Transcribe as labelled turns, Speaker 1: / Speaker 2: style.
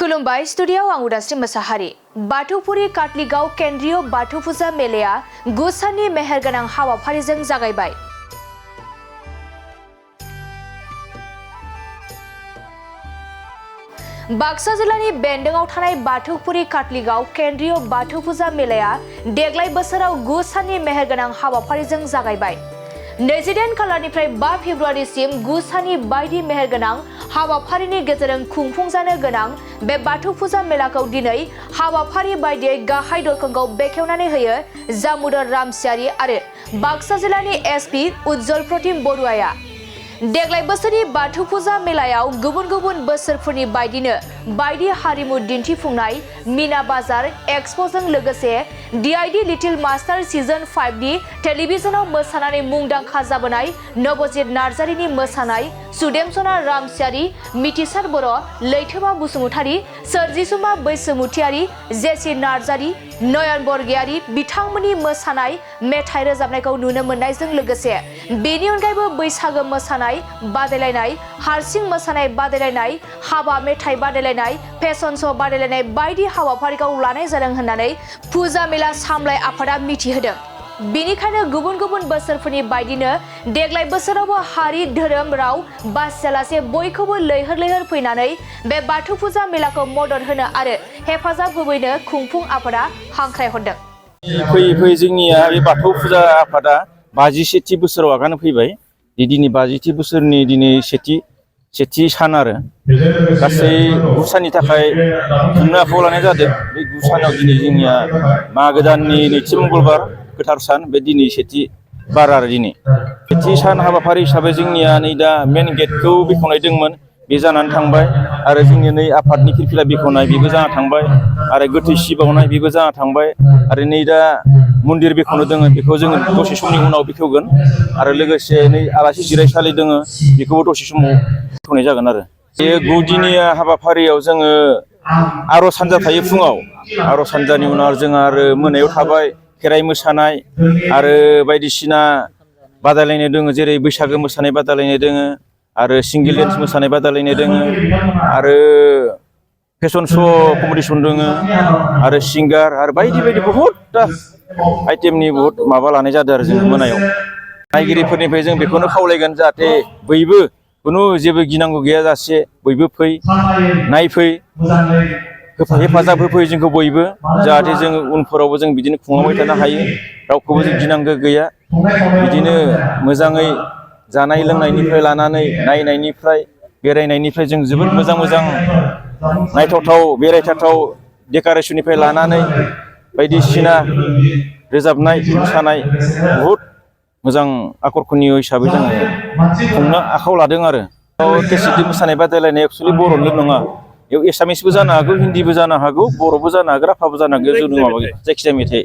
Speaker 1: खुलुमबाय स्टुडियाव आं उदास्रि मोसाहारि बाथौपुरी काटलिगाव केन्द्रीय बाथौ फुजा मेलाया 9 साननि मेहेरगोनां हाबाफारिजों जागायबाय। बाक्सा जिल्लानि बेन्दोंआव थानाय बाथौपुरी काटलिगाव केन्द्रीय बाथौ फुजा मेलाया देग्लाय बोसोराव 9 साननि मेहेरगोनां हाबाफारिजों जागायबाय। 28 खालारनिफ्राय 5 फेब्रुवारिसिम 9 साननि बायदि मेहेरगोनां हाबाफारिनि गेजेरजों खुंफुंजानो गोनां बे बाथौ फुजा मेलाखौ दिनै हाबाफारि बायदियै गाहाय दरखंखौ बेखेवनानै होयो जामुदर रामसियारि आरो बाक्सा जिल्लानि एसपि उज्जवल प्रतिम बरुवाया। देग्लाय बोसोरनि बाथौ फुजा मेलायाव गुबुन गुबुन बोसोरफोरनि बायदिनो बायदि हारिमु दिन्थिफुंनाय मीना बाजार एक्सपोजों लोगोसे DID लिटिल मास्टार सीजन 5 नि टेलिभिजनाव मोसानानै मुंदांखा जाबोनाय नवजित नार्जारिनि मोसानाय, सुदेमसना रामसियारि, मिथिसार बर', लैथोमा बसुमतारी, सोरजिसुमा बैसोमुतियारि, जेसि नार्जारि, नयन बरगयारि बिथांमोननि मोसानाय मेथाइ रोजाबनायखौ नुनो मोननायजों लोगोसे बेनि अनगायैबो बैसागो मोसानाय बादायलायनाय, हारसिं मोसानाय बादायलायनाय, हाबा मेथाइ बादायलायनाय, फेशन श' बादायलायनाय बायदि हाबाफारिखौ लानाय जादों होननानै फुजा मेला सामलाय आफादा मिथिहोदों। बेनिखायनो गुबुन गुबुन बोसोरफोरनि बायदिनो देग्लाय बोसोरावबो हारि धोरोम राव बासियालासे बयखौबो लैहोर लैहोर फैनानै बे बाथौ फुजा मेलाखौ मदद होनो आरो हेफाजाब होफैनो खुंफुं आफादा हांख्रायहरदों।
Speaker 2: फैयै फैयै जोंनिया बे बाथौ फुजा आफादा 57थि बोसोराव आगान फैबाय। दिनै 50थि बोसोरनि दिनै सेथि सान आरो गासै 9 साननि थाखाय खुंनो आखायाव लानाय जादों। बे 9 सानाव दिनै जोंनिया मागो दाननि नैथि मंगलबार गोथार सान, बे दिनै सेथि बार आरो दिनै सेथि सान हाबाफारि हिसाबै जोंनिया नै दा मेन गेटखौ बेखेवनाय दंमोन, बे जानानै थांबाय आरो जोंनि नै आफादनि फिरफिला बेखेवनाय बेबो जाना थांबाय आरो गोथै सि बावनाय बेबो जाना थांबाय आरो नै दा मन्दिर बेखेवनो दोङो, बेखौ जोङो दसे समनि उनाव बेखेवगोन आरो लोगोसे नै आलासि जिरायसालि दोङो, बेखौबो दसे समाव बेखेवनाय जागोन आरो बे गुदिनिया हाबाफारियाव जोङो आर'ज हानजा थायो फुङाव, आर'ज हानजानि उनाव जोङो आरो मोनायाव थाबाय खेराइ मोसानाय आरो बायदिसिना बादायलायनाय दोङो, जेरै बैसागो मोसानाय बादायलायनाय दोङो आरो सिंगेल डेन्स मोसानाय बादायलायनाय दोङो आरो फेशन श' कम्पिटिसन दोङो आरो सिंगार आरो बायदि बायदि बहुदता आइटेमनि बहुद माबा लानाय जादों आरो जों मोनायाव। नायगिरिफोरनिफ्राय जों बेखौनो खावलायगोन जाहाथे बयबो खुनु जेबो गिनांगौ गैयाजासे बयबो फै, नायफै, हेफाजाब होफै जोंखौ बयबो, जाहाथे जों उनफोरावबो जों बिदिनो खुंलांबाय थानो हायो, रावखौबो जों गिनांगौ गैया। बिदिनो मोजाङै जानाय लोंनायनिफ्राय लानानै नायनायनिफ्राय बेरायनायनिफ्राय जों जोबोद मोजां मोजां नायथावथाव बेरायथावथाव डेक'रेसननिफ्राय लानानै बायदिसिना रोजाबनाय मोसानाय बहुद मोजां आकर्षणीय हिसाबै जोङो खुंनो आखायाव लादों आरो केसेटि मोसानाय बादायलायनाय एक्सुवेलि बर'निल' नङा, बेयाव एसामिसबो जानो हागौ, हिन्दीबो जानो हागौ, बर'बो जानो हागौ, राभाबो जानो हागौ, जों जायखिजाया मेथाइ